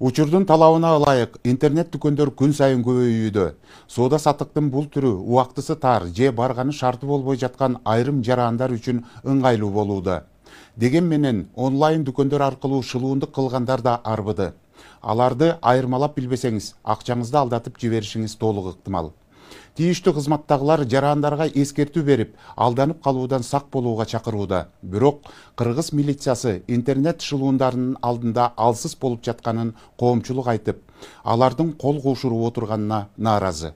Учурдун талабына ылайык интернет дүкөндөр күн сайын көбөйүүдө. Соода саттыктын бул түрү убактысы тар же барганы шарты болбой жаткан айрым жарандар үчүн ыңгайлуу болууда. Деген менен онлайн дүкөндөр аркылуу шылуундук кылгандар да арбыды. Аларды айырмалап билбесеңиз, акчаңызды алдатып жиберишиңиз толук ыктымал. Тийиштүү кызматтагылар жарандарга эскертүү берип, алданып калуудан сак болууга чакырууда. Бирок Кыргыз милициясы интернет шылуундарынын алдында алсыз болуп жатканын коомчулук айтып, алардын кол кушуруп отурганына нааразы.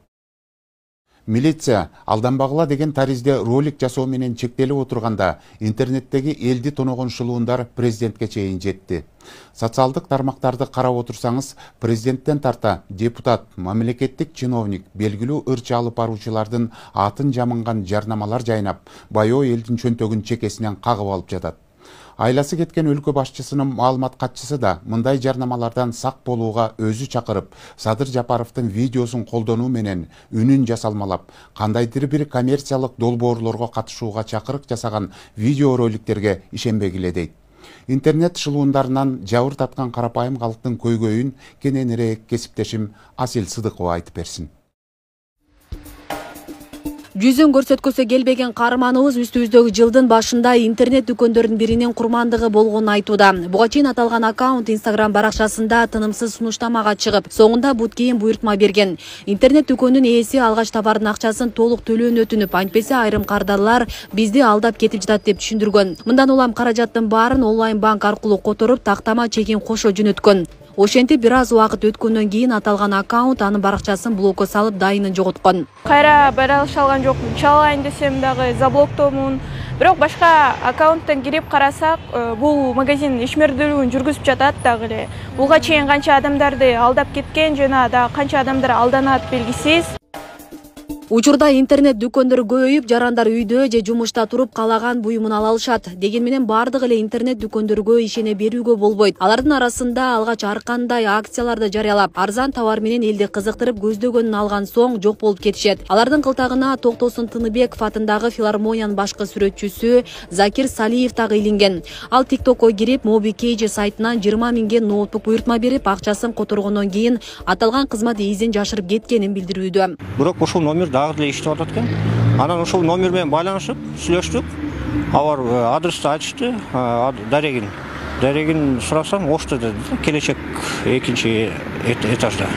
Милиция алданбагыла деген таризде ролик жасоо менен чектелип отурганда интернеттеги элди тоногон шылуундар президентке чейин жетти. Социалдык тармактарды карап отурсаңыз, президенттен тарта депутат, мамлекеттик чиновник, белгилүү ырчы алып баруучулардын атын жамынган жарнамалар жайнап, баяу элдин чөнтөгүн чекесинен кагып алып жатат. Айласы кеткен өлкө башчысынын маалымат катчысы да мындай жарнамалардан сак болууга өзү чакырып, Садыр Жапаровдун видеосун колдонуу менен үнүн жасалмалап, кандайдыр бир коммерциялык долбоорлорго катышууга чакырык жасаган видео роликтерге ишенбегиле дейт. Интернет шылуундарынан жабыр таткан карапайым калктын көйгөйүн кененирээк кесиптешим Асел Сыдыкова айтып берсин. Жүзүн көрсөткөсү келбеген каарманыбыз үстүбүздөгү жылдын башында интернет дүкөндөрдүн биринин курмандыгы болгонун айтууда. Буга чейин аталган аккаунт Instagram баракчасында тынымсыз сунуштамага чыгып, соңунда бут кийин буйртма берген. Интернет дүкөндүн ээси алгач товардын акчасын толук төлөөнү өтүнүп, антпесе айрым кардарлар бизди алдап кетип жатат деп түшүндүргөн. Мындан улам каражаттын баарын онлайн банк аркылуу которуп, тактама чегин кошо жөнөткөн. Ошентип бир аз убакыт өткөндөн кийин аталган аккаунт анын баракчасын блокко салып дайынын жоготкон. Кайра байланыша алган жокмун. Чалайын десем дагы заблоктоомун. Бирок башка аккаунттан кирип карасак, бул магазин ишмердүүлүгүн жүргүзүп жатат дагы эле. Буга чейин канча адамдарды алдап кеткен жана да канча адамдар алданат белгисиз. Учурда интернет дүкөндөр көбөйүп, жарандар үйдө же жумушта туруп каалаган буюмун ала алышат. Деген менен бардыгы эле интернет дүкөндөргө ишене берүүгө болбойт. Алардын арасында алгач ар кандай акцияларды жарыялап, арзан товар менен элди кызыктырып көздөгөнүн алган соң жок болуп кетишет. Алардын кылтагына Токтосун Тыныбеков атындагы филармониянын башкы сүрөтчүсү Закир Салиев дагы илинген. Ал TikTokко кирип, MobiKG сайтынан 20 миңге ноутбук буйртма берип, акчасын которгондон кийин аталган кызмат изден жашырып кеткенин билдирүүдө. Бирок ошол номер дагы деле иштеп атат экен. Анан ошол номер менен байланышып, сүйлөштүк. Алар адрести айтышты, дарегин сурасам, ошто деди, келечек экинчи этажда.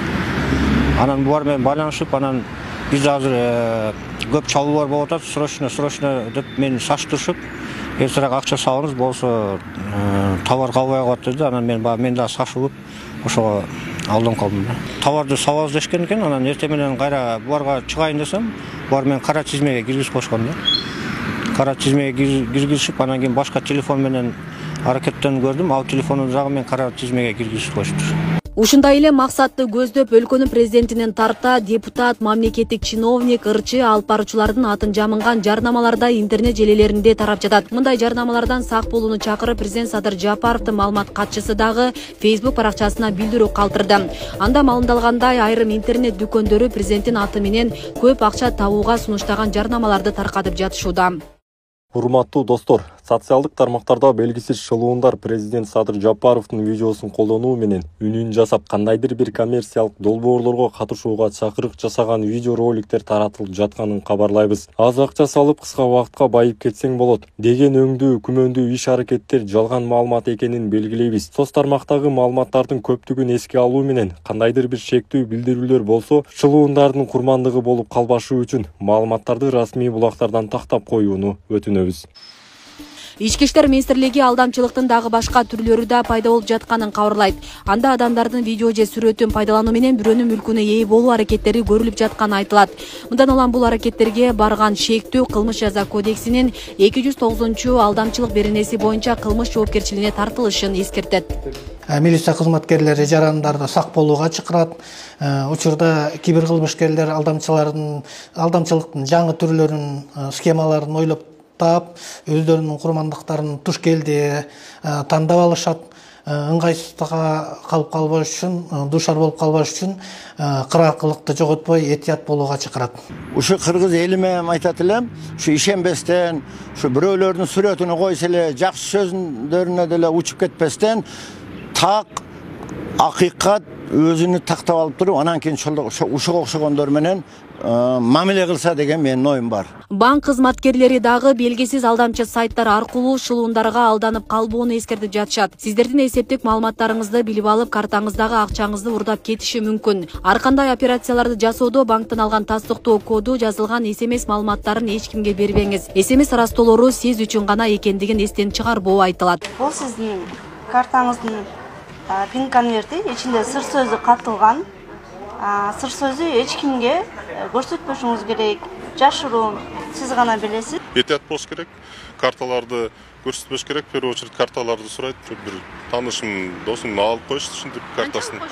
Анан булар менен байланышып, анан биз азыр көп чалуулар болуп атат, срочно деп мени шаштырышып, эртерээк акча салыңыз, болсо товар калбай калат деди. Анан мен да шашылып, ошого алдан калдым. Товарды салабыз дешкен экен, анан эртең менен кайра буларга чыгайын десем, булар мен кара тизмеге киргизип койгон да. Кара тизмеге киргизип, анан кийин башка телефон менен аракеттенip көрдүм. Ал телефонду дагы мен кара тизмеге киргизип коюшту. Ушундай эле максатты көздөп өлкөнүн президентинен тарта депутат, мамлекеттик чиновник, ырчы алып баруучулардын атын жамынган жарнамаларда интернет желелеринде тарап жатат. Мындай жарнамалардан сак болууну чакырып, президент Садыр Жапаровдун маалымат катчысы дагы Facebook баракчасына билдирүү калтырды. Анда маалымдалгандай, айрым интернет дүкөндөрү президенттин аты менен көп акча табууга сунуштаган жарнамаларды таркатып жатышууда. Урматтуу достор, социалдык тармактарда белгисиз шылуундар президент Садыр Жапаровдун видеосун колдонуу менен үнүн жасап, кандайдыр бир коммерциялык долбоорлорго катышууга чакырык жасаган видео роликтер таратылып жатканын кабарлайбыз. Аз акча салып кыска убакытка байып кетсең болот деген өңдүү, күмөндүү иш-аракеттер жалган маалымат экенин белгилейбиз. Соц тармактагы маалыматтардын көптүгүн эске алуу менен кандайдыр бир шектүү билдирүүлөр болсо, шылуундардын курмандыгы болуп калбашы үчүн маалыматтарды расмий булактардан тактап коюуну өтүнөбүз. Ички иштер министрлиги алдамчылыктын дагы башка түрлөрү да пайда болуп жатканын кабарлайт. Анда адамдардын видео же сүрөтүн пайдалануу менен бирөөнүн мүлкүнө ээ болуу аракеттери көрүлүп жатканы айтылат. Мындан улам бул аракеттерге барган шектүү кылмыш жаза кодексинин 209 алдамчылык беренеси боюнча кылмыш жоопкерчилигине тартылышын эскертет. Милиция кызматкерлери жарандарды сак болууга чакырат. Учурда кибер кылмышкерлер алдамчылыктын жаңы түрлөрүн, схемаларын ойлоп өздөрүнүн курмандыктарын туш келди тандап алышат. Ыңгайсыздыкка калып калбаш үчүн, душар болуп калбаш үчүн кыракылыкты жоготпой этият болууга чакырат. Ушу кыргыз элиме айтат элем, ушу ишенбестен, ушу бирөөлөрдүн сүрөтүнө койсо эле, жакшы сөздөрүнө деле учуп кетпестен, так акыйкат өзүнү тактап алып туруп, анан кийин ушуга окшогондор менен мамиле кылса деген менин оюм бар. Банк кызматкерлери дагы белгисиз алдамчы сайттар аркылуу шылуундарга алданып калбоону эскертип жатышат. Сиздердин эсептик маалыматтарыңызды билип алып, картаңыздагы акчаңызды урдап кетиши мүмкүн. Ар кандай операцияларды жасоодо банктан алган тастыктоо коду жазылган SMS маалыматтарын эч кимге бербеңиз. SMS ырастоолору сиз үчүн гана экендигин эстен чыгарбоо айтылат. Бул сиздин картаңыздын пин конверти, ичинде сыр сөзү катылган. Сыр сөзү эч кимге көрсөтпөшүңүз керек, жашыруун, сиз гана билесиз. Этият болуш керек, карталарды көрсөтпөш керек, в первую очередь карталарды сурайт. Бир таанышым, досум алып коюшту ушинтип картасын.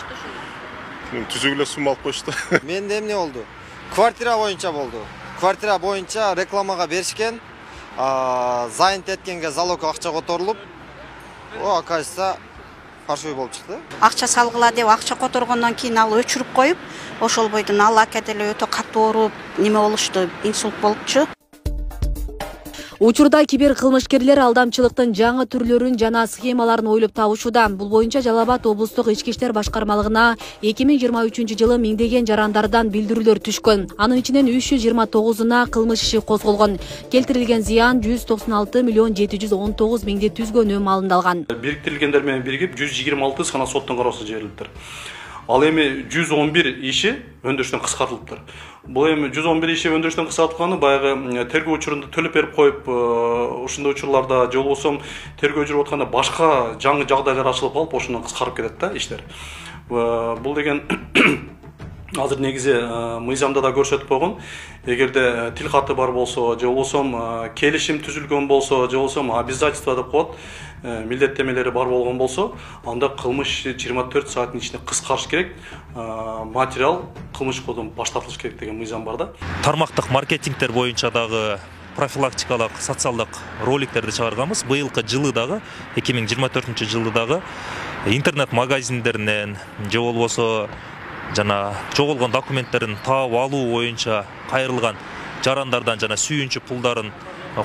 Түзүк эле сумма алып коюшту. Менде эмне болду? Квартира боюнча болду. Квартира боюнча рекламага беришкен, зайынт эткенге залог акча которулуп, оказывается паршой болуп чыкты. Акча салгыла деп акча которгондон кийин ал өчүрүп коюп, ошол бойдон ал ака деле өтө катуу ооруп, неме болушту, инсульт болупчу. Учурда кибер кылмышкерлер алдамчылыктын жаңы түрлөрүн жана схемаларын ойлоп табышууда. Бул боюнча Жалал Абад облустук ички иштер башкармалыгына 2023-жылы миңдеген жарандардан билдирүүлөр түшкөн. Анын ичинен 329уна кылмыш иши козголгон. Келтирилген зыян 196 миллион 719 миңди түзгөнү маалымдалган. Бириктирилгендер менен биригип 126 сана соттун кароосуна жиберилиптир. Ал эми 111 иши өндүрүштөн кыскартылыптыр. Бул эми 111 иши өндүрүштөн кыскартылганы баягы тергөө учурунда төлөп берип коюп, ушундай учурларда же болбосо тергөө жүрүп атканда башка жаңы жагдайлар ачылып калып, ошондон кыскарып кетет да иштер. Бул деген азыр негизи мыйзамда да көрсөтүп койгон. Эгерде тил каты бар болсо, же болбосо келишим түзүлгөн болсо, же болбосо обязательство деп коет, милдеттемелери бар болгон болсо, анда кылмыш 24 сааттын ичинде кыскарыш керек, материал кылмыш коддон баш тартылыш керек деген мыйзам бар да. Тармактык маркетингтер боюнча дагы профилактикалык социалдык роликтерди чыгарганбыз. Быйылкы жылы дагы 2024-жылы дагы интернет магазиндеринен же болбосо жана жоголгон документтерин таап алуу боюнча кайрылган жарандардан жана сүйүнчү пулдарын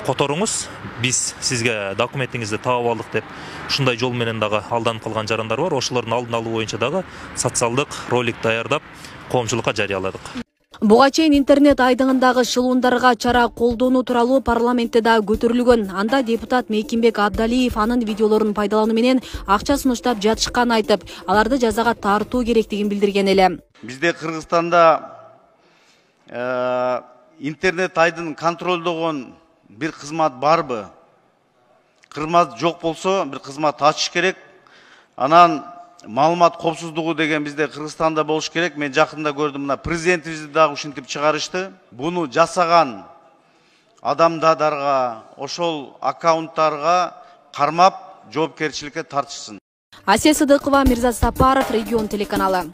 которуңуз. Биз сизге документиңизди таап алдык деп ушундай жол менен дагы алданып калган жарандар бар. Ошолордун алдын алуу боюнча дагы социалдык ролик даярдап коомчулукка жарыяладык. Буга чейин интернет айдыңындагы шылуундарга чара колдонуу тууралуу парламентте да көтөрүлгөн. Анда депутат Мейкимбек Абдалиев анын видеолорун пайдалануу менен акча сунуштап жатышканын айтып, аларды жазага тартуу керектигин билдирген эле. Бизде Кыргызстанда интернет айдын контролдогон бир кызмат барбы? Кызмат жок болсо, бир кызмат ачыш керек. Анан маалымат коопсуздугу деген бизде Кыргызстанда болуш керек. Мен жакында көрдүм, мына президентибизди дагы ушинтип чыгарышты. Буну жасаган адамдарга, ошол аккаунттарга кармап жоопкерчиликке тартышсын. Асия Сыдыкова, Мирза Сапаров, Регион телеканалы.